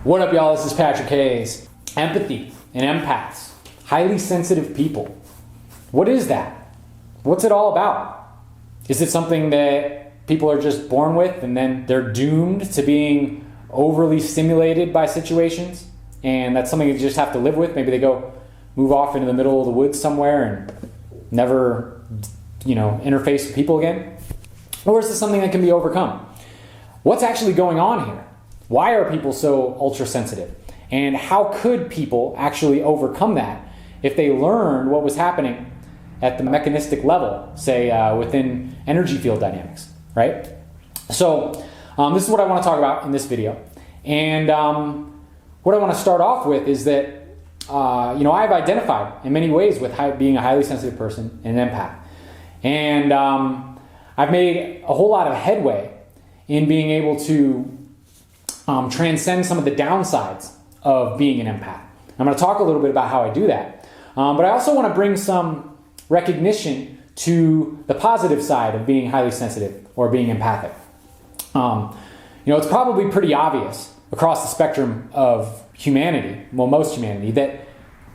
What up, y'all? This is Patrick Hayes. Empathy and empaths, highly sensitive people. What is that? What's it all about? Is it something that people are just born with and then they're doomed to being overly stimulated by situations? And that's something you just have to live with? Maybe they go move off into the middle of the woods somewhere and never, interface with people again? Or is this something that can be overcome? What's actually going on here? Why are people so ultra sensitive? And how could people actually overcome that if they learned what was happening at the mechanistic level, say within energy field dynamics, right? So this is what I want to talk about in this video. And what I want to start off with is that, I've identified in many ways with being a highly sensitive person and an empath. And I've made a whole lot of headway in being able to transcend some of the downsides of being an empath. I'm going to talk a little bit about how I do that. But I also want to bring some recognition to the positive side of being highly sensitive or being empathic. It's probably pretty obvious across the spectrum of humanity, well, most humanity, that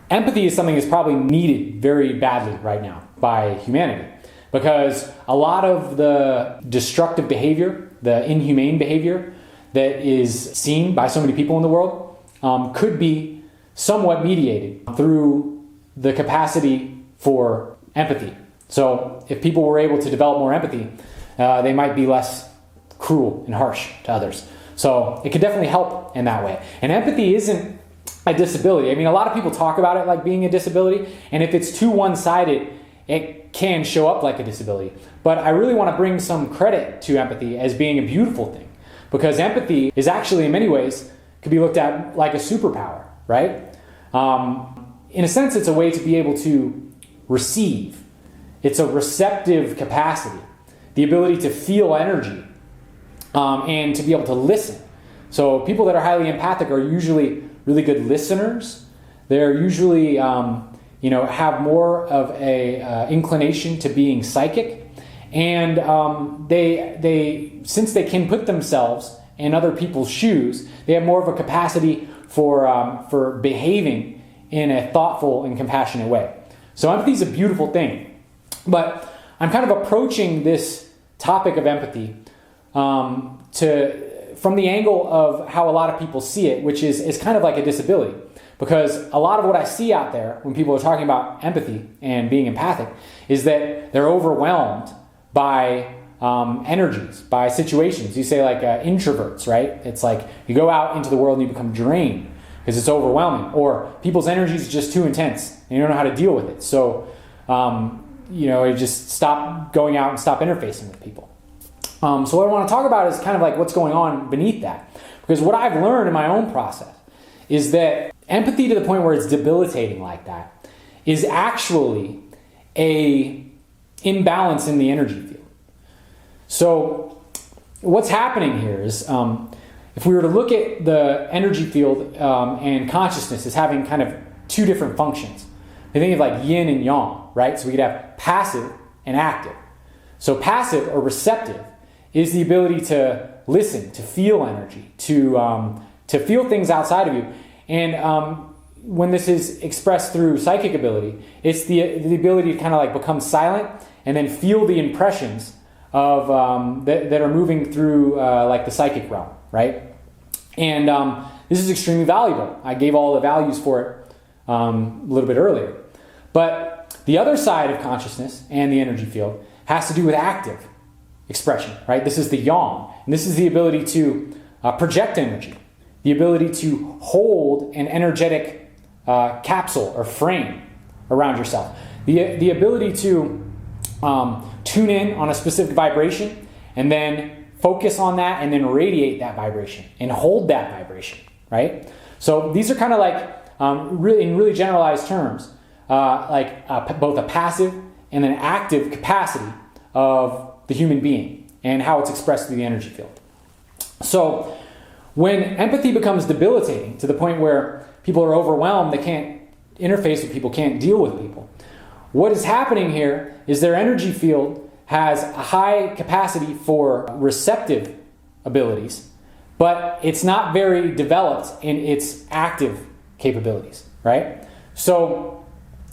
empathy is something that's probably needed very badly right now by humanity. Because a lot of the destructive behavior, the inhumane behavior that is seen by so many people in the world could be somewhat mediated through the capacity for empathy. So if people were able to develop more empathy, they might be less cruel and harsh to others. So it could definitely help in that way. And empathy isn't a disability. I mean, a lot of people talk about it like being a disability, and if it's too one-sided, it can show up like a disability. But I really want to bring some credit to empathy as being a beautiful thing. Because empathy is actually, in many ways, could be looked at like a superpower, right? In a sense, it's a way to be able to receive. It's a receptive capacity, the ability to feel energy, and to be able to listen. So people that are highly empathic are usually really good listeners. They're usually, have more of a inclination to being psychic. And they since they can put themselves in other people's shoes, they have more of a capacity for behaving in a thoughtful and compassionate way. So empathy is a beautiful thing. But I'm kind of approaching this topic of empathy from the angle of how a lot of people see it, which is kind of like a disability. Because a lot of what I see out there when people are talking about empathy and being empathic is that they're overwhelmed by energies, by situations. You say like introverts, right? It's like you go out into the world and you become drained because it's overwhelming. Or people's energy is just too intense and you don't know how to deal with it. So, you just stop going out and stop interfacing with people. So what I want to talk about is kind of like what's going on beneath that. Because what I've learned in my own process is that empathy to the point where it's debilitating like that is actually a imbalance in the energy field. So what's happening here is if we were to look at the energy field and consciousness as having kind of two different functions, we think of like yin and yang, right? So we could have passive and active. So passive or receptive is the ability to listen, to feel energy, to feel things outside of you. And when this is expressed through psychic ability, it's the ability to kind of like become silent and then feel the impressions of that are moving through like the psychic realm, right? And this is extremely valuable. I gave all the values for it a little bit earlier. But the other side of consciousness and the energy field has to do with active expression, right? This is the yang. And this is the ability to project energy, the ability to hold an energetic capsule or frame around yourself, the ability to tune in on a specific vibration and then focus on that and then radiate that vibration and hold that vibration, right? So these are kind of like, in really generalized terms, both a passive and an active capacity of the human being and how it's expressed through the energy field. So when empathy becomes debilitating to the point where people are overwhelmed, they can't interface with people, can't deal with people, what is happening here is their energy field has a high capacity for receptive abilities, but it's not very developed in its active capabilities, right? So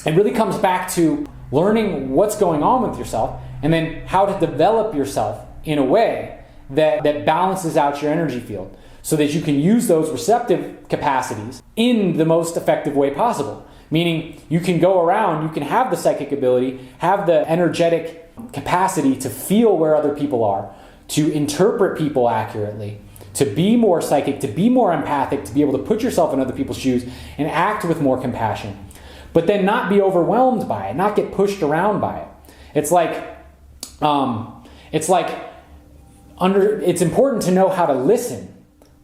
it really comes back to learning what's going on with yourself and then how to develop yourself in a way that balances out your energy field so that you can use those receptive capacities in the most effective way possible. Meaning you can go around, you can have the psychic ability, have the energetic capacity to feel where other people are, to interpret people accurately, to be more psychic, to be more empathic, to be able to put yourself in other people's shoes and act with more compassion. But then not be overwhelmed by it, not get pushed around by it. It's important to know how to listen,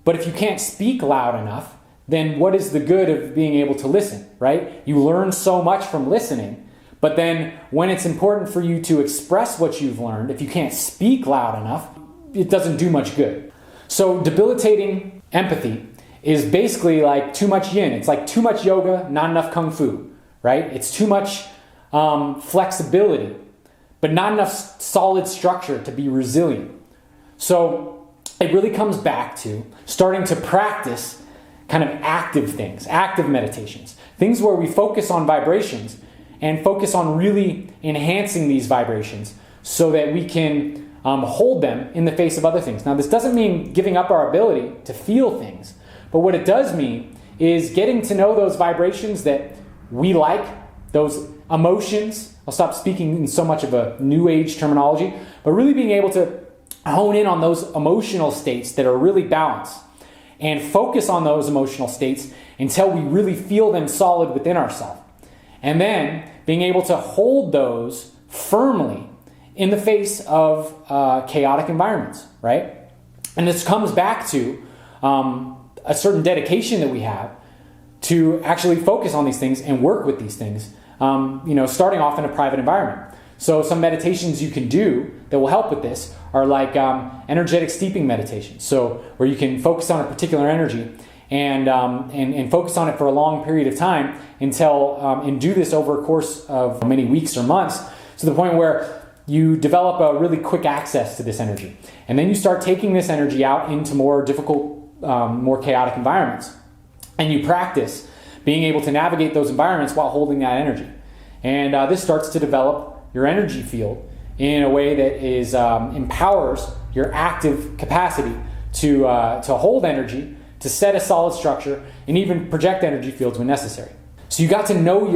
but if you can't speak loud enough, then what is the good of being able to listen, right? You learn so much from listening, but then when it's important for you to express what you've learned, if you can't speak loud enough, it doesn't do much good. So debilitating empathy is basically like too much yin. It's like too much yoga, not enough kung fu, right? It's too much flexibility, but not enough solid structure to be resilient. So it really comes back to starting to practice kind of active things, active meditations, things where we focus on vibrations and focus on really enhancing these vibrations so that we can hold them in the face of other things. Now, this doesn't mean giving up our ability to feel things, but what it does mean is getting to know those vibrations that we like, those emotions. I'll stop speaking in so much of a new age terminology, but really being able to hone in on those emotional states that are really balanced and focus on those emotional states until we really feel them solid within ourselves. And then being able to hold those firmly in the face of chaotic environments, right? And this comes back to a certain dedication that we have to actually focus on these things and work with these things, starting off in a private environment. So some meditations you can do that will help with this are like energetic steeping meditations. So where you can focus on a particular energy and focus on it for a long period of time and do this over a course of many weeks or months to the point where you develop a really quick access to this energy. And then you start taking this energy out into more difficult, more chaotic environments. And you practice being able to navigate those environments while holding that energy. And this starts to develop your energy field in a way that is empowers your active capacity to hold energy, to set a solid structure, and even project energy fields when necessary. So you have to know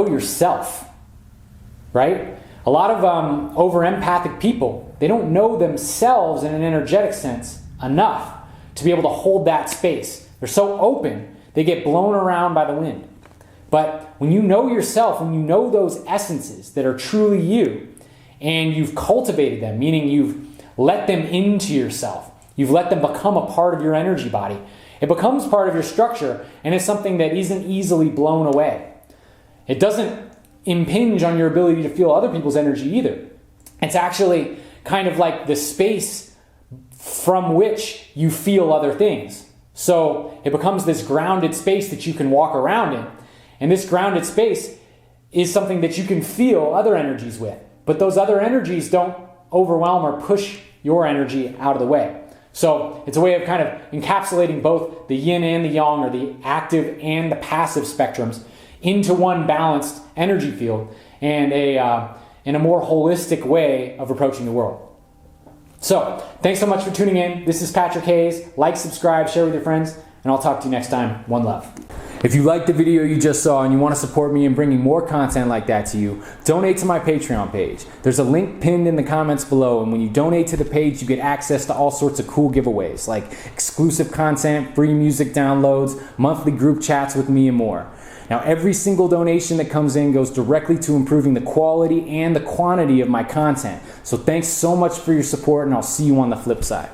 yourself, right? A lot of over-empathic people, they don't know themselves in an energetic sense enough to be able to hold that space. They're so open, they get blown around by the wind. But when you know yourself, when you know those essences that are truly you, and you've cultivated them, meaning you've let them into yourself, you've let them become a part of your energy body, it becomes part of your structure, and it's something that isn't easily blown away. It doesn't impinge on your ability to feel other people's energy either. It's actually kind of like the space from which you feel other things. So it becomes this grounded space that you can walk around in. And this grounded space is something that you can feel other energies with. But those other energies don't overwhelm or push your energy out of the way. So it's a way of kind of encapsulating both the yin and the yang, or the active and the passive spectrums, into one balanced energy field and in a more holistic way of approaching the world. So thanks so much for tuning in. This is Patrick Hayes. Like, subscribe, share with your friends, and I'll talk to you next time. One love. If you liked the video you just saw and you want to support me in bringing more content like that to you, donate to my Patreon page. There's a link pinned in the comments below, and when you donate to the page, you get access to all sorts of cool giveaways like exclusive content, free music downloads, monthly group chats with me, and more. Now, every single donation that comes in goes directly to improving the quality and the quantity of my content. So thanks so much for your support, and I'll see you on the flip side.